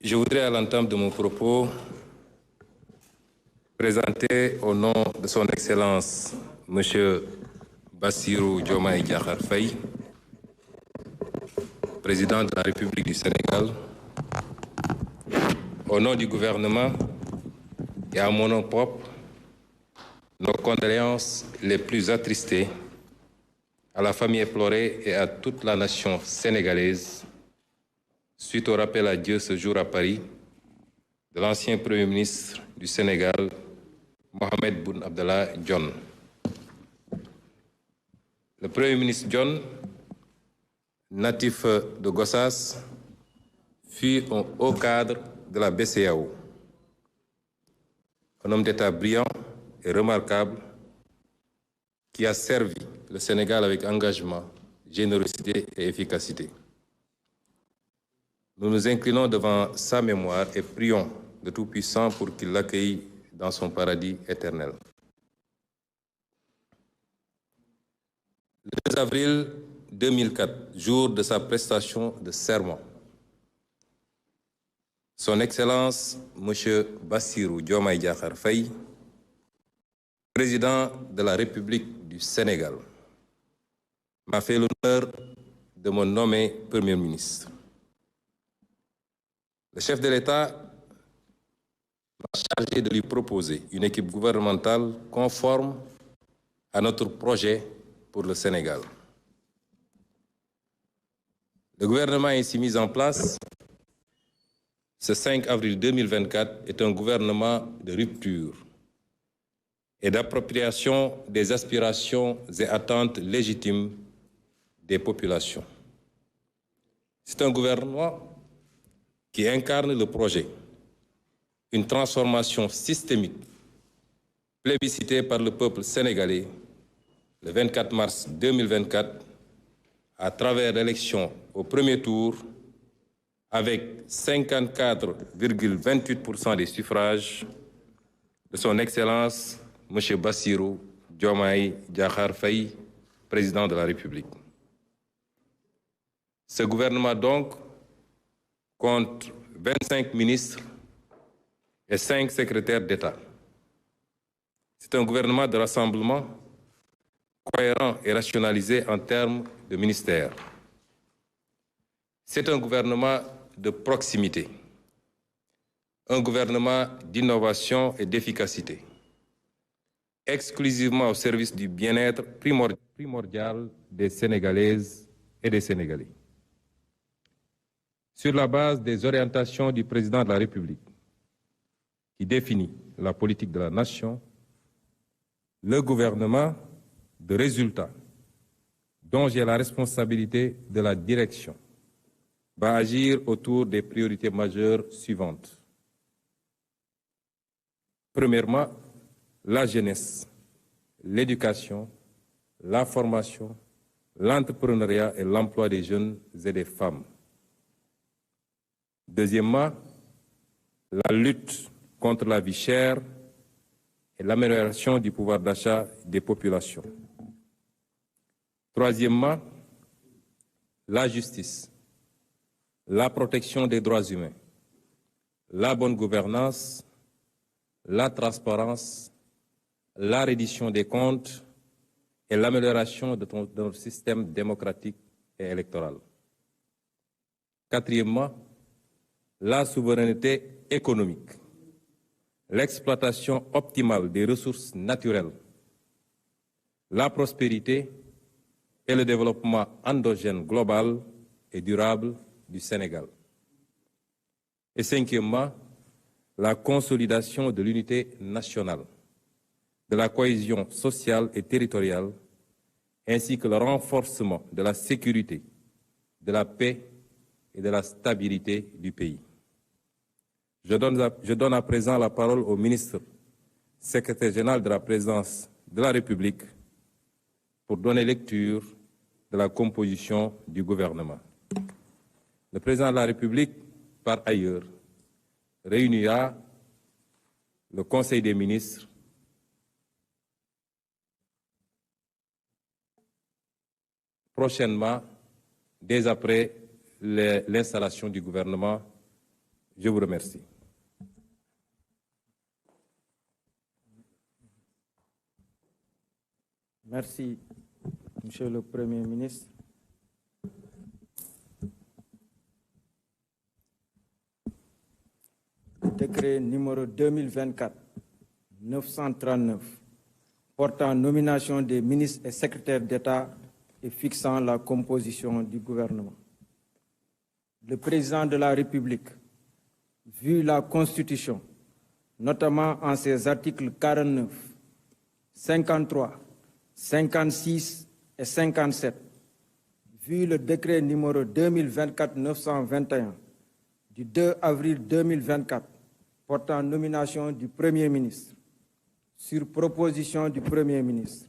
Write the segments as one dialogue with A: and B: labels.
A: Je voudrais à l'entame de mon propos présenter au nom de son Excellence M. Bassirou Diomaye Diakhar Faye, président de la République du Sénégal, au nom du gouvernement et à mon nom propre, nos condoléances les plus attristées à la famille éplorée et à toute la nation sénégalaise suite au rappel à Dieu ce jour à Paris de l'ancien Premier ministre du Sénégal, Mohamed Boun Abdallah Dionne. Le Premier ministre Dionne, natif de Gossas, fut un haut cadre de la BCEAO. Un homme d'État brillant et remarquable qui a servi le Sénégal avec engagement, générosité et efficacité. Nous nous inclinons devant sa mémoire et prions le Tout-Puissant pour qu'il l'accueille dans son paradis éternel. Le 2 avril 2004, jour de sa prestation de serment, Son Excellence M. Bassirou Diomaye Diakhar Faye, président de la République du Sénégal, m'a fait l'honneur de me nommer Premier ministre. Le chef de l'État m'a chargé de lui proposer une équipe gouvernementale conforme à notre projet pour le Sénégal. Le gouvernement ainsi mis en place ce 5 avril 2024 est un gouvernement de rupture et d'appropriation des aspirations et attentes légitimes des populations. C'est un gouvernement qui incarne le projet, une transformation systémique plébiscitée par le peuple sénégalais le 24 mars 2024 à travers l'élection au premier tour avec 54,28% des suffrages de son Excellence M. Bassirou Diomaye Diakhar Faye, président de la République. Ce gouvernement donc compte 25 ministres et 5 secrétaires d'État. C'est un gouvernement de rassemblement cohérent et rationalisé en termes de ministères. C'est un gouvernement de proximité, un gouvernement d'innovation et d'efficacité, exclusivement au service du bien-être primordial des Sénégalaises et des Sénégalais. Sur la base des orientations du président de la République, qui définit la politique de la nation, le gouvernement de résultats, dont j'ai la responsabilité de la direction, va agir autour des priorités majeures suivantes. Premièrement, la jeunesse, l'éducation, la formation, l'entrepreneuriat et l'emploi des jeunes et des femmes. Deuxièmement, la lutte contre la vie chère et l'amélioration du pouvoir d'achat des populations. Troisièmement, la justice, la protection des droits humains, la bonne gouvernance, la transparence, la reddition des comptes et l'amélioration de notre système démocratique et électoral. Quatrièmement, la souveraineté économique, l'exploitation optimale des ressources naturelles, la prospérité et le développement endogène global et durable du Sénégal. Et cinquièmement, la consolidation de l'unité nationale, de la cohésion sociale et territoriale, ainsi que le renforcement de la sécurité, de la paix et de la stabilité du pays. Je donne à présent la parole au ministre, secrétaire général de la présidence de la République, pour donner lecture de la composition du gouvernement. Le président de la République, par ailleurs, réunira le Conseil des ministres prochainement, dès après l'installation du gouvernement, Je vous remercie.
B: Merci, Monsieur le Premier ministre. Décret numéro 2024-939 portant nomination des ministres et secrétaires d'État et fixant la composition du gouvernement. Le président de la République, vu la Constitution, notamment en ses articles 49, 53, 56 et 57, vu le décret numéro 2024-921 du 2 avril 2024 portant nomination du Premier ministre, sur proposition du Premier ministre,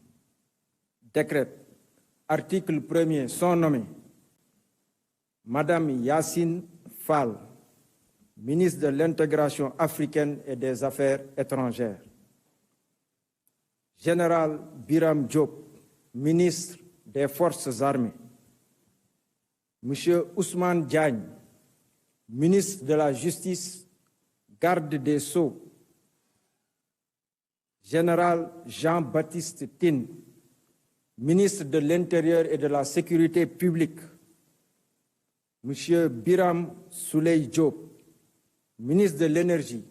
B: décrète, article 1er, sont nommés Madame Yacine Fall, ministre de l'Intégration africaine et des Affaires étrangères, Général Biram Diop, ministre des Forces armées, Monsieur Ousmane Diagne, ministre de la Justice, garde des Sceaux, Général Jean-Baptiste Tine, ministre de l'Intérieur et de la Sécurité publique, Monsieur Biram Souley Diop, ministre de l'Énergie,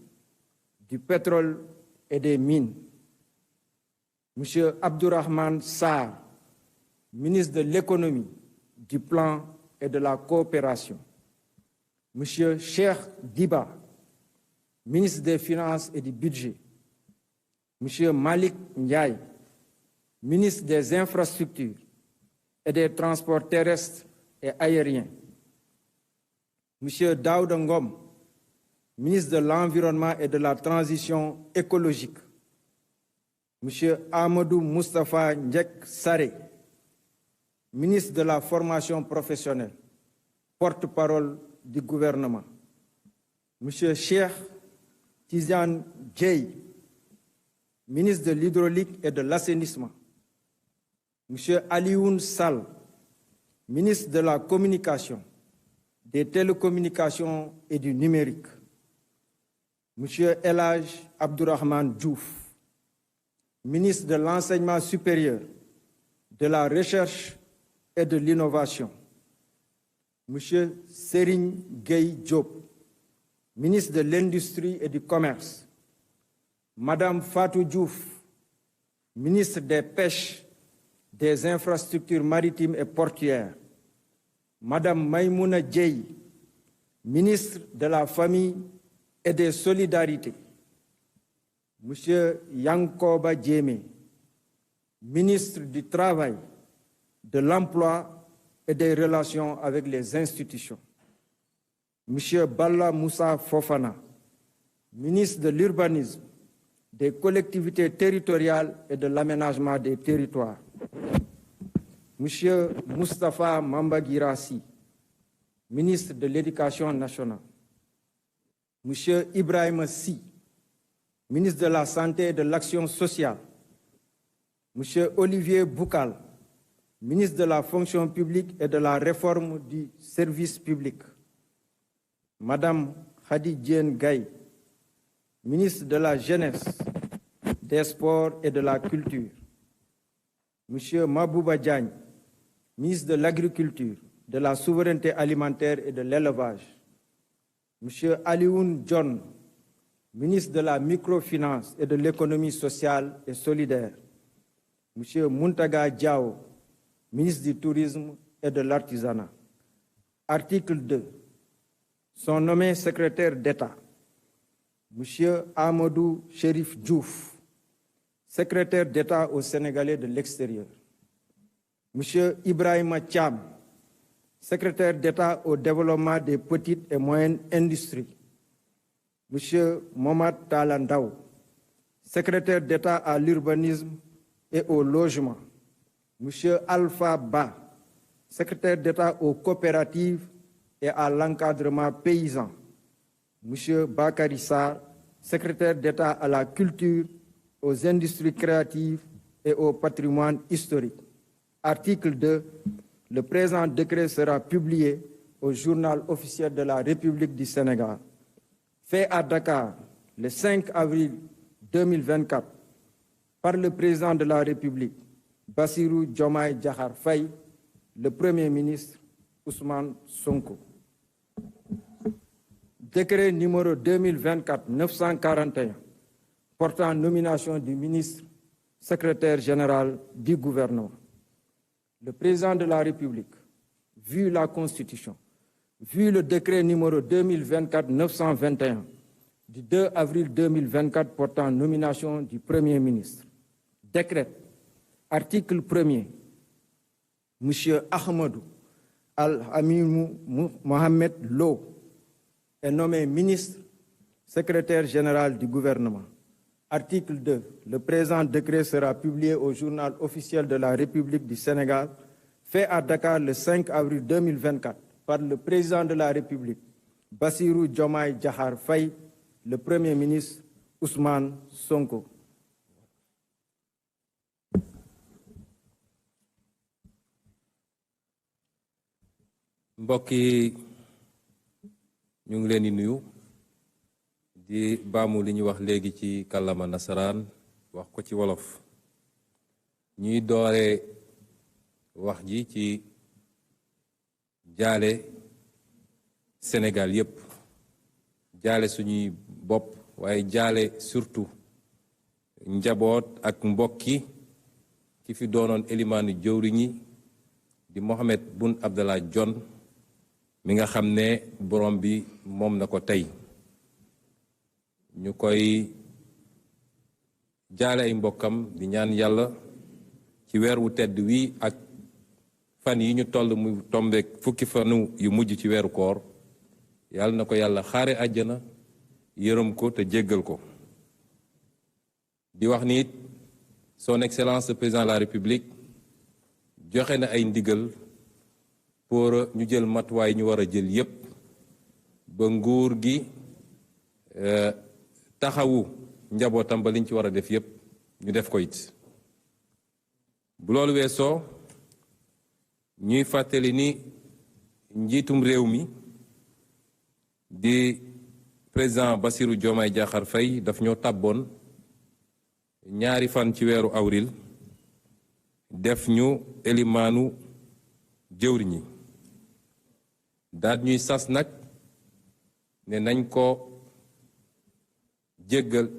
B: du Pétrole et des Mines, Monsieur Abdourahmane Sarr, ministre de l'Économie, du Plan et de la Coopération, Monsieur Cheikh Diba, ministre des Finances et du Budget, Monsieur Malik Ndiaye, ministre des Infrastructures et des Transports terrestres et aériens, Monsieur Daouda Ngom, ministre de l'Environnement et de la Transition écologique, Monsieur Amadou Moustapha Ndjek Saré, ministre de la Formation professionnelle, porte-parole du gouvernement, Monsieur Cheikh Tidiane Dièye, ministre de l'Hydraulique et de l'Assainissement, Monsieur Alioune Sall, ministre de la Communication, des Télécommunications et du Numérique, Monsieur El Hadj Abdourahmane Diouf, ministre de l'Enseignement supérieur, de la Recherche et de l'Innovation, Monsieur Serigne Gueye Diop, ministre de l'Industrie et du Commerce, Madame Fatou Diouf, ministre des Pêches, des Infrastructures maritimes et portuaires, Madame Maïmouna Dièye, ministre de la Famille et des Solidarités, Monsieur Yankoba Diémé, ministre du Travail, de l'Emploi et des Relations avec les institutions, Monsieur Balla Moussa Fofana, ministre de l'Urbanisme, des Collectivités territoriales et de l'Aménagement des territoires, Monsieur Moustapha Mamba Guirassy, ministre de l'Éducation nationale, Monsieur Ibrahima Sy, ministre de la Santé et de l'Action sociale, Monsieur Olivier Boukal, ministre de la Fonction publique et de la Réforme du service public, Madame Khady Diène Gaye, ministre de la Jeunesse, des Sports et de la Culture, Monsieur Mabouba Diagne, ministre de l'Agriculture, de la Souveraineté alimentaire et de l'Élevage, Monsieur Alioune John, ministre de la Microfinance et de l'Économie sociale et solidaire, Monsieur Muntaga Diao, ministre du Tourisme et de l'Artisanat. Article 2. Sont nommés secrétaires d'État Monsieur Amadou Chérif Diouf, secrétaire d'État aux Sénégalais de l'extérieur, Monsieur Ibrahima Thiam, secrétaire d'État au développement des petites et moyennes industries, Monsieur Momad Talandao, secrétaire d'État à l'urbanisme et au logement, Monsieur Alpha Ba, secrétaire d'État aux coopératives et à l'encadrement paysan, Monsieur Bakary Sarr, secrétaire d'État à la culture, aux industries créatives et au patrimoine historique. Article 2. Le présent décret sera publié au journal officiel de la République du Sénégal. fait à Dakar le 5 avril 2024 par le président de la République, Bassirou Diomaye Diakhar Faye, le Premier ministre Ousmane Sonko. Décret numéro 2024-941 portant nomination du ministre secrétaire général du gouvernement. Le président de la République, vu la Constitution, vu le décret numéro 2024-921 du 2 avril 2024 portant nomination du Premier ministre, décrète, article 1er, M. Ahmadou Al-Amimou Mohamed Lo est nommé ministre secrétaire général du gouvernement. Article 2. Le présent décret sera publié au journal officiel de la République du Sénégal, fait à Dakar le 5 avril 2024 par le président de la République, Bassirou Diomaye Diakhar Faye, le Premier ministre Ousmane Sonko.
A: mbokk yi ñu ngi leen di nuyu di baamu li ñu wax léegi ci kàllaama nasaraan wax ko ci wolof ñuy doore wax ji ci jaale Sénégal yépp jaale suñuy bopp waaye jaale surtout njaboot ak mbokki ki fi doonoon élimaanu jëwriñi di Mohamed Boun Abdallah Dionne mi nga xam ne borom bi moom na ko tey ñu koy jaale ay mbokkam di ñaan yàlla ci weer wu tedd wi ak fan yi ñu toll mu tombeek fukki fanu yu mujj ci weeru koor yàlla na ko yàlla xaare àjjana yërëm ko te jéggal ko di wax ni it son excellence le président de la république joxe na ay ndigal pour ñu jël matuwaay ñu war a jël yépp ba nguur gi taxawu njabootam ba liñ ci war a def yépp ñu def ko it bu loolu weesoo ñuy fàttali ni njiitum réew mi di président Bassirou Diomaye Diakhar Faye daf ñoo tàbboon ñaari fan ci weeru avril def ñu elimaanu jëwriñi daat ñuy sas nag ne nañ ko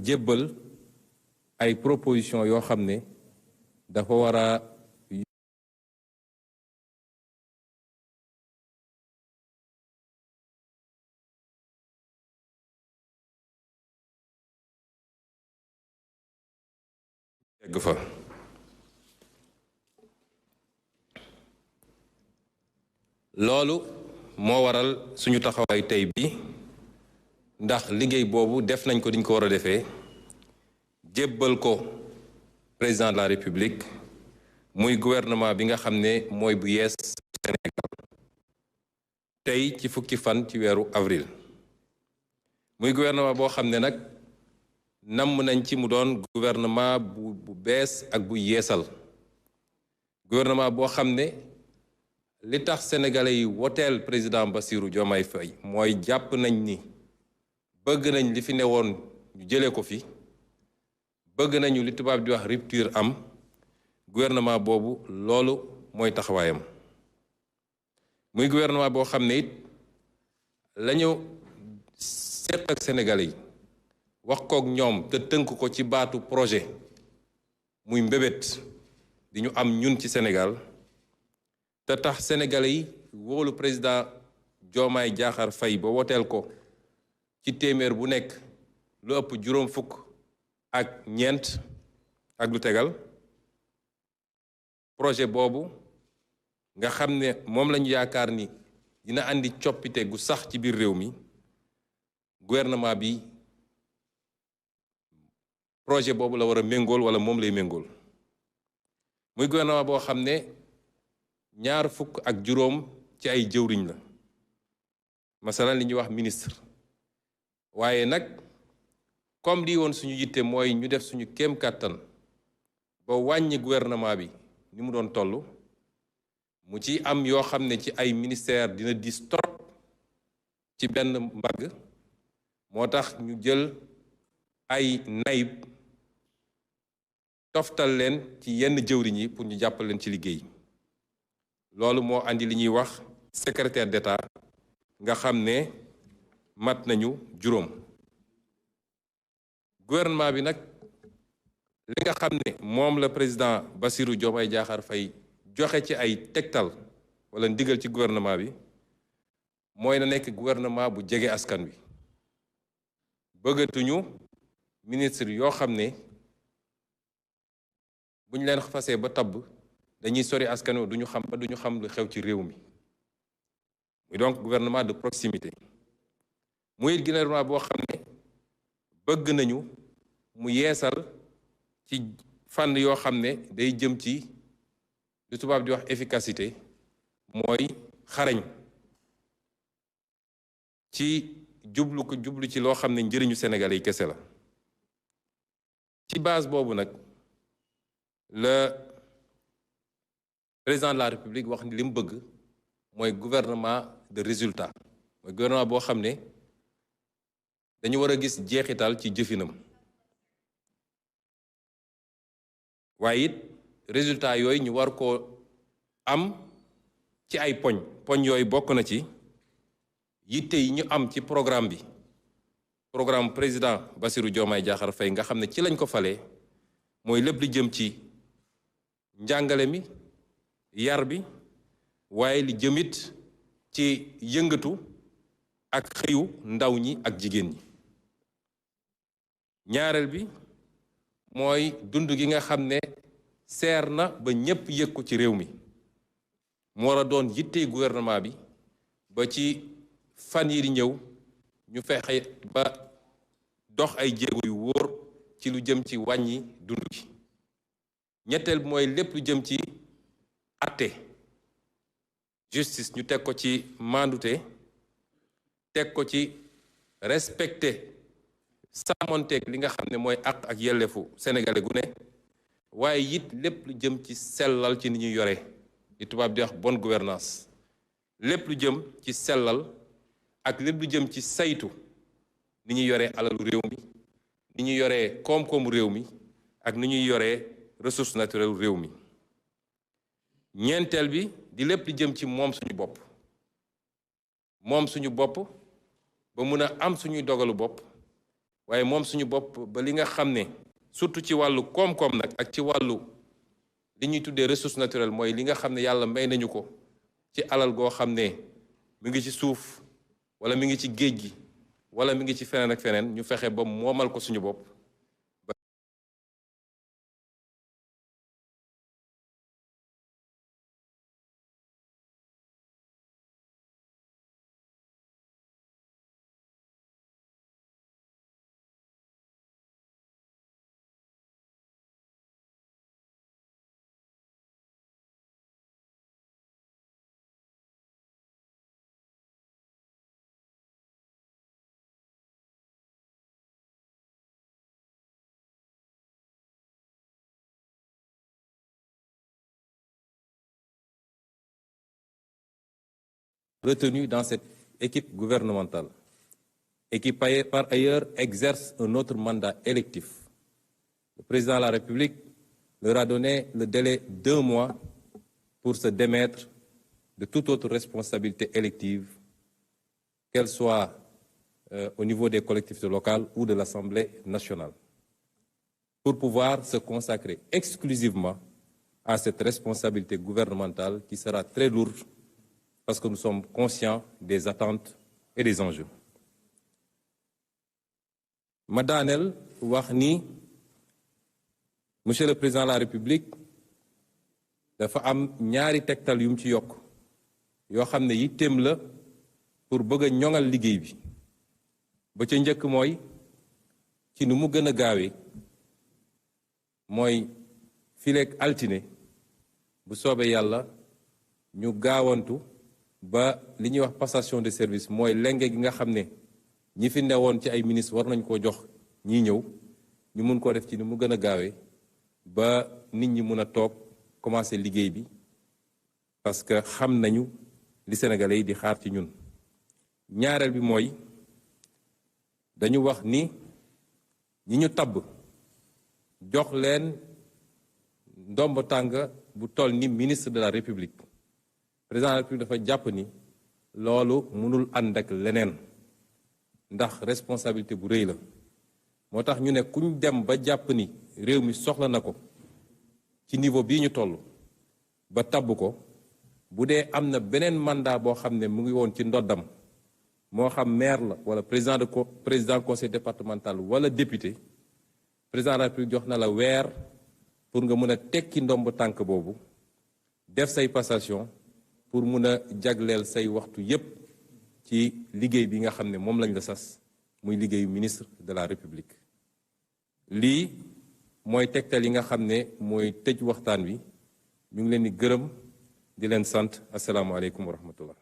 A: jébbal ay proposition yoo xam ne dafa war a yegg fa loolu moo waral suñu taxawaay tey bi ndax liggéey boobu def nañ ko diñ ko war a defee jébbal ko président de la république muy gouvernement bi nga xam ne mooy bu yees Sénégal tey ci fukki fan ci weeru avril muy gouvernement boo xam ne nag namm nañ ci mu doon gouvernement bu bees ak bu yeesal gouvernement boo xam ne li tax sénégalais yi woteel président Bassirou Diomaye Faye mooy jàpp nañ ni bëgg nañ li fi newoon ñu jëlee ko fi bëgg nañu li tubaab di wax rupture am gouvernement boobu loolu mooy taxawaayam muy gouvernement boo xam ne it lañu seq ak sénégalais yi wax kook ñoom te tënk ko ci baatu projet muy mbébét di ñu am ñun ci Sénégal te tax sénégalais yi wóolu président Diomaye Diakhar Faye ba woteel ko ci téeméer bu nekk lu ëpp juróom fukk ak ñeent ak lu tegal projet boobu nga xam ne moom lañu yaakaar ni dina andi coppite gu sax ci biir réew mi gouvernement bi projet boobu la war a méngool wala moom lay méngool muy gouvernement boo xam ne ñaar fukk ak juróom ci ay jëwriñ la masalan li ñuy wax ministre waaye nag comme lii woon suñu yitte mooy ñu def suñu kéem kàttan ba wàññi gouvernement bi ni mu doon toll mu ci am yoo xam ne ci ay ministère dina dis trop ci benn mbagg moo tax ñu jël ay nayib toftal leen ci yenn jëwriñ yi pour ñu jàppal leen ci liggéey loolu moo andi li ñuy wax secrétaire d'État nga xam ne mat nañu juróom. gouvernement bi nag li nga xam ne moom la président Bassirou Diomaye Diakhar Faye joxe ci ay tegtal wala ndigal ci gouvernement bi mooy na nekk gouvernement bu jege askan wi. bëggatuñu ministre yoo xam ne bu ñu leen fasee ba tabb dañuy sori askan wi duñu xam lu xew ci réew mi muy donc gouvernement de proximité muy gouvernement boo xam ne bëgg nañu mu yeesal ci fànn yoo xam ne day jëm ci lu tubaab di wax efficacité mooy xarañ ci jublu ci loo xam ne njëriñu Sénégalais yi kese la. ci base boobu nag le président de la République wax ni li mu bëgg mooy gouvernement de résultat mooy gouvernement boo xam ne dañu war a gis jeexital ci jëfinam waaye it résultat yooyu ñu war koo am ci ay poñ yooyu bokk na ci yitte yi ñu am ci programme bi programme président Bassirou Diomaye Diakhar Faye nga xam ne ci lañ ko falee mooy lépp li jëm ci njàngale mi yar bi waaye li jëmit ci yëngatu ak xëyu ndaw ñi ak jigéen ñi. ñaareel bi mooy dund gi nga xam ne seer na ba ñépp yëg ko ci réew mi mu war a doon yittey gouvernement bi ba ci fan yi di ñëw ñu fexe ba dox ay jéego yu wóor ci lu jëm ci wàññi dund gi. ñetteel bi mooy lépp lu jëm ci àtte justice ñu teg ko ci maandute teg ko ci respecté sàmmonteeg li nga xam ne mooy àq ak yelleefu sénégalais gu ne waaye it lépp lu jëm ci sellal ci ni ñuy yore li tubaab di wax bonne gouvernance lépp lu jëm ci sellal ak lépp lu jëm ci saytu ni ñuy yoree alalu réew mi ni ñuy yoree koom-koomu réew mi ak ni ñuy yoree ressource naturelle réew mi. ñeenteel bi di lépp lu jëm ci moom suñu bopp ba mun a am suñuy dogalu bopp waaye moom suñu bopp ba li nga xam ne surtout ci wàllu koom-koom nag ak ci wàllu li ñuy tuddee ressource naturelle mooy li nga xam ne yàlla may nañu ko ci alal goo xam ne mi ngi ci suuf wala mi ngi ci géej gi wala mi ngi ci feneen ak feneen ñu fexe ba moomal ko suñu bopp. Retenu dans cette équipe gouvernementale et qui par ailleurs exerce un autre mandat électif. Le président de la République leur a donné le délai d'1 mois pour se démettre de toute autre responsabilité élective, qu'elle soit au niveau des collectivités locales ou de l'Assemblée nationale, pour pouvoir se consacrer exclusivement à cette responsabilité gouvernementale qui sera très lourde parce que nous sommes conscients des attentes et des enjeux. ma daaneel wax ni monsieur le président de la République dafa am ñaari tegtal yu mu ci yokk yoo xam ne yitteem la pour bëgg a ñoŋal liggéey bi ba ca njëkk mooy ci nu mu gën a gaawee mooy fileeg altine bu soobee yàlla ñu gaawantu ba li ñuy wax passation de service mooy lenge gi nga xam ne ñi fi newoon ci ay ministre war nañ koo jox ñii ñëw ñu mun koo def ci ni mu gën a gaawee ba nit ñi mun a toog commencer liggéey bi parce que xam nañu li Sénégalais yi di xaar ci ñun. ñaareel bi mooy dañu wax ni ñi ñu tabb jox leen ndomb tàng bu toll ni ministre de la République président de la République dafa jàpp ni loolu mënul ànd ak leneen ndax responsabilité bu rëy la moo tax ñu ne kuñ dem ba jàpp ni réew mi soxla na ko ci niveau bii ñu toll ba tabb ko bu dee am na beneen mandat boo xam ne mu ngi woon ci ndoddam moo xam maire la wala président conseil départemental wala député président de la République jox na la weer pour nga mën a tekki ndomb tànk boobu def say passation pour mun a jagleel say waxtu yépp ci liggéey bi nga xam ne moom lañ la sas muy liggéeyu ministre de la République lii mooy tegtal yi nga xam ne mooy tëj waxtaan wi ñu ngi leen di gërëm di leen sant asalaamaaleykum wa rahmatullah